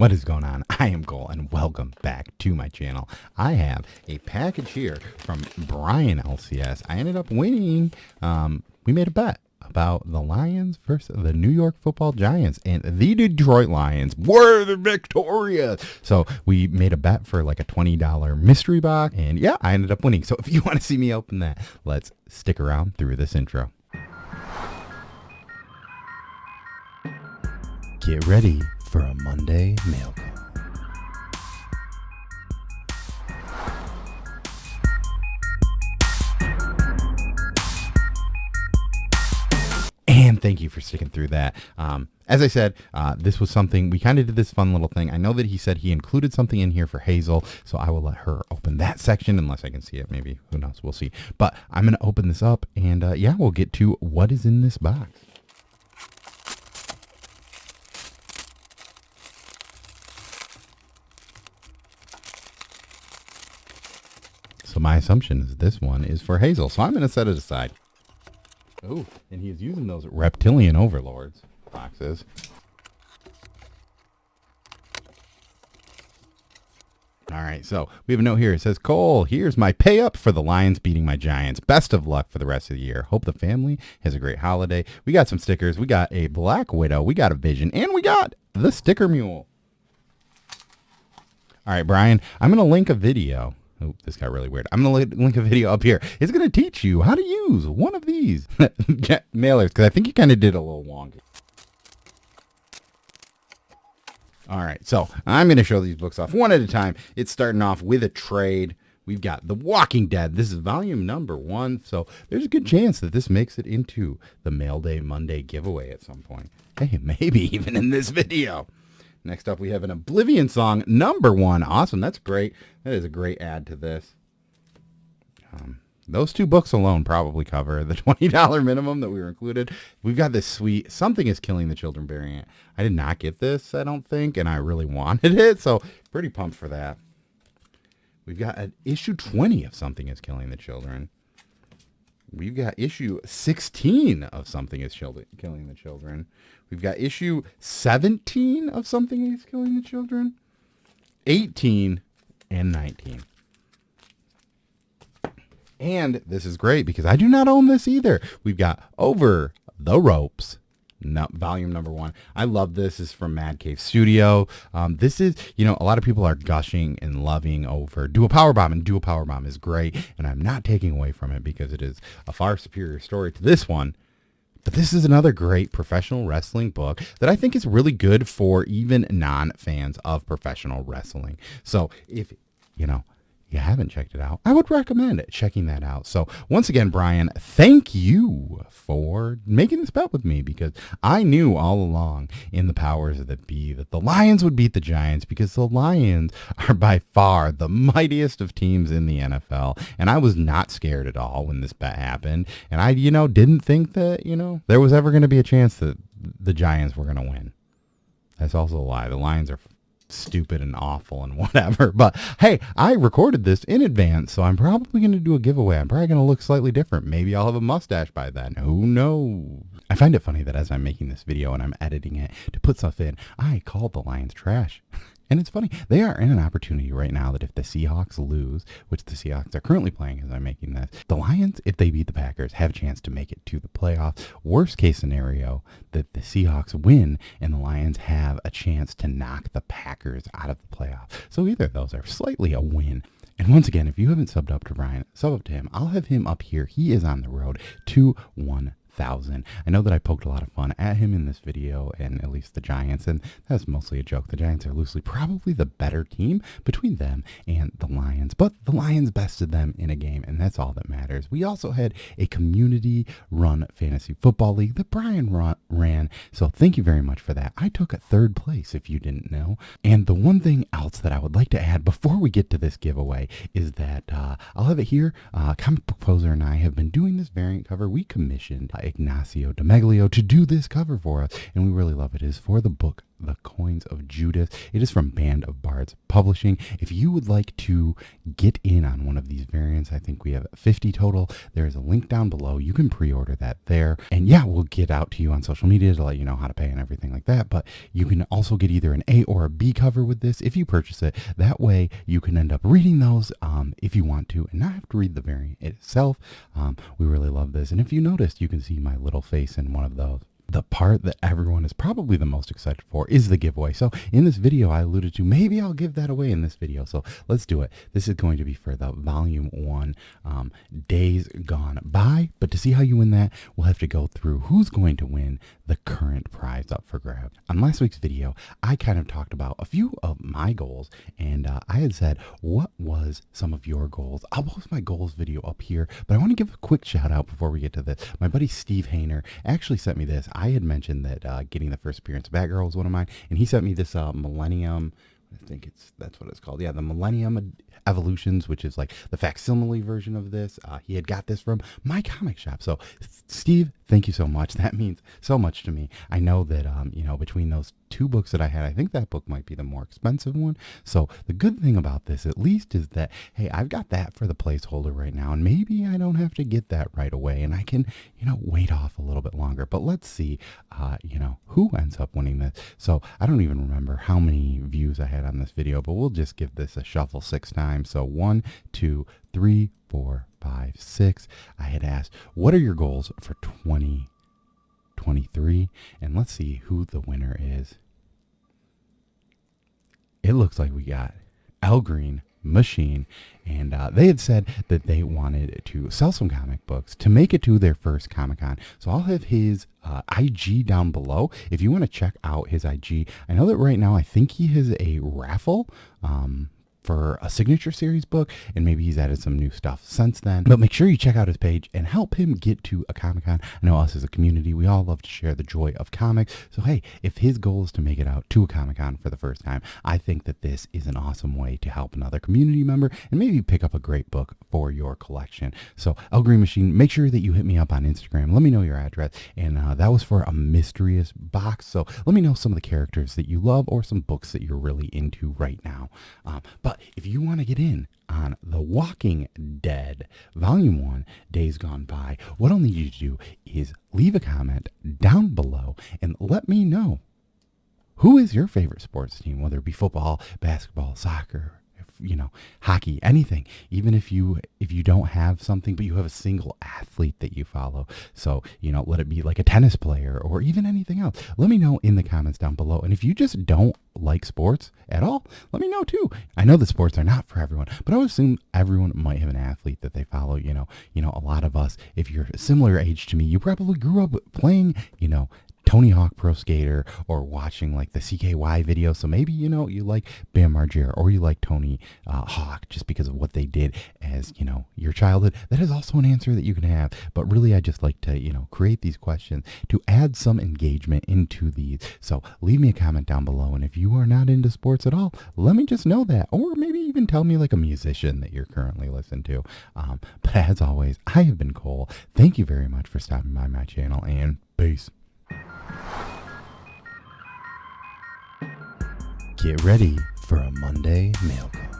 What is going on? I am Cole and welcome back to my channel. I have a package here from Brian LCS. I ended up winning. We made a bet about the Lions versus the New York Football Giants, and the Detroit Lions were the victorious. So we made a bet for like a $20 mystery box, and yeah, I ended up winning. So if you want to see me open that, let's stick around through this intro. Get ready for a Monday mail call. And thank you for sticking through that. As I said, this was something, we kind of did this fun little thing. I know that he said he included something in here for Hazel, so I will let her open that section unless I can see it. Maybe, who knows, we'll see. But I'm going to open this up, and yeah, we'll get to what is in this box. So my assumption is this one is for Hazel, so I'm going to set it aside. Oh, and he is using those reptilian overlords boxes. All right, so we have a note here. It says, Cole, here's my pay up for the Lions beating my Giants. Best of luck for the rest of the year. Hope the family has a great holiday. We got some stickers. We got a Black Widow. We got a Vision. And we got the Sticker Mule. All right, Brian, I'm going to link a video. Oh, this got really weird. I'm going to link a video up here. It's going to teach you how to use one of these mailers, because I think you kind of did a little wonky. All right, so I'm going to show these books off one at a time. It's starting off with a trade. We've got The Walking Dead. This is volume number 1, so there's a good chance that this makes it into the Mail Day Monday giveaway at some point. Hey, maybe even in this video. Next up, we have an Oblivion song, number 1. Awesome. That's great. That is a great add to this. Those two books alone probably cover the $20 minimum that we were included. We've got this sweet Something is Killing the Children variant. I did not get this, I don't think, and I really wanted it, so pretty pumped for that. We've got an issue 20 of Something is Killing the Children. We've got issue 16 of Something is Killing the Children. We've got issue 17 of Something is Killing the Children. 18 and 19. And this is great because I do not own this either. We've got Over the Ropes. No, volume number 1. I love this. This is from Mad Cave Studio. This is, you know, a lot of people are gushing and loving over Do a Powerbomb, and Do a Powerbomb is great, and I'm not taking away from it because it is a far superior story to this one. But this is another great professional wrestling book that I think is really good for even non-fans of professional wrestling. So if, you know, you haven't checked it out, I would recommend checking that out. So once again, Brian, thank you for making this bet with me, because I knew all along in the powers that be that the Lions would beat the Giants, because the Lions are by far the mightiest of teams in the NFL. And I was not scared at all when this bet happened. And I, you know, didn't think that, you know, there was ever going to be a chance that the Giants were going to win. That's also a lie. The Lions are stupid and awful and whatever, but hey, I recorded this in advance, so I'm probably going to do a giveaway. I'm probably going to look slightly different. Maybe I'll have a mustache by then, who knows. I find it funny that as I'm making this video and I'm editing it to put stuff in, I called the Lions trash. And it's funny, they are in an opportunity right now that if the Seahawks lose, which the Seahawks are currently playing as I'm making this, the Lions, if they beat the Packers, have a chance to make it to the playoffs. Worst case scenario, that the Seahawks win and the Lions have a chance to knock the Packers out of the playoffs. So either of those are slightly a win. And once again, if you haven't subbed up to Brian, sub up to him. I'll have him up here. He is on the road to 1,000. I know that I poked a lot of fun at him in this video, and at least the Giants, and that's mostly a joke. The Giants are loosely probably the better team between them and the Lions, but the Lions bested them in a game, and that's all that matters. We also had a community-run fantasy football league that Brian ran, so thank you very much for that. I took 3rd place, if you didn't know. And the one thing else that I would like to add before we get to this giveaway is that I'll have it here. Comic Book Poser and I have been doing this variant cover. We commissioned Ignacio Demeglio to do this cover for us, and we really love it. It is for the book The Coins of Judas. It is from Band of Bards Publishing. If you would like to get in on one of these variants, I think we have 50 total. There is a link down below. You can pre-order that there. And yeah, we'll get out to you on social media to let you know how to pay and everything like that. But you can also get either an A or a B cover with this if you purchase it. That way you can end up reading those if you want to and not have to read the variant itself. We really love this. And if you noticed, you can see my little face in one of those. The part that everyone is probably the most excited for is the giveaway. So in this video, I alluded to maybe I'll give that away in this video. So let's do it. This is going to be for the Volume 1 Days Gone By. But to see how you win that, we'll have to go through who's going to win the current prize up for grabs. On last week's video, I kind of talked about a few of my goals. And I had said, what was some of your goals? I'll post my goals video up here. But I want to give a quick shout out before we get to this. My buddy Steve Hayner actually sent me this. I had mentioned that getting the first appearance of Batgirl was one of mine, and he sent me this Millennium, I think that's what it's called. Yeah, the Millennium Evolutions, which is like the facsimile version of this. He had got this from my comic shop. So Steve, thank you so much. That means so much to me. I know that, between those two books that I had, I think that book might be the more expensive one. So the good thing about this, at least, is that, hey, I've got that for the placeholder right now, and maybe I don't have to get that right away, and I can, wait off a little bit longer. But let's see, who ends up winning this. So I don't even remember how many views I had on this video, but we'll just give this a shuffle 6 times. So 1, 2, 3, 4, 5, 6. I had asked, what are your goals for 2023? And let's see who the winner is. It looks like we got Al Green Machine, and they had said that they wanted to sell some comic books to make it to their first Comic-Con. So I'll have his IG down below if you want to check out his IG. I know that right now I think he has a raffle for a signature series book, and maybe he's added some new stuff since then. But make sure you check out his page and help him get to a Comic-Con. I know us as a community, we all love to share the joy of comics. So hey, if his goal is to make it out to a Comic-Con for the first time, I think that this is an awesome way to help another community member and maybe pick up a great book for your collection. So El Green Machine, make sure that you hit me up on Instagram. Let me know your address. And that was for a mysterious box. So let me know some of the characters that you love or some books that you're really into right now. But if you want to get in on The Walking Dead Volume 1 Days Gone By, what I'll need you to do is leave a comment down below and let me know who is your favorite sports team, whether it be football, basketball, soccer, hockey, anything. Even if you don't have something, but you have a single athlete that you follow. So, let it be like a tennis player or even anything else. Let me know in the comments down below. And if you just don't like sports at all, let me know too. I know the sports are not for everyone, but I would assume everyone might have an athlete that they follow. A lot of us, if you're a similar age to me, you probably grew up playing, Tony Hawk Pro Skater or watching like the CKY video. So maybe, you like Bam Margera or you like Tony Hawk just because of what they did as, your childhood. That is also an answer that you can have. But really, I just like to, create these questions to add some engagement into these. So leave me a comment down below. And if you are not into sports at all, let me just know that. Or maybe even tell me like a musician that you're currently listening to. But as always, I have been Cole. Thank you very much for stopping by my channel, and peace. Get ready for a Monday mail call.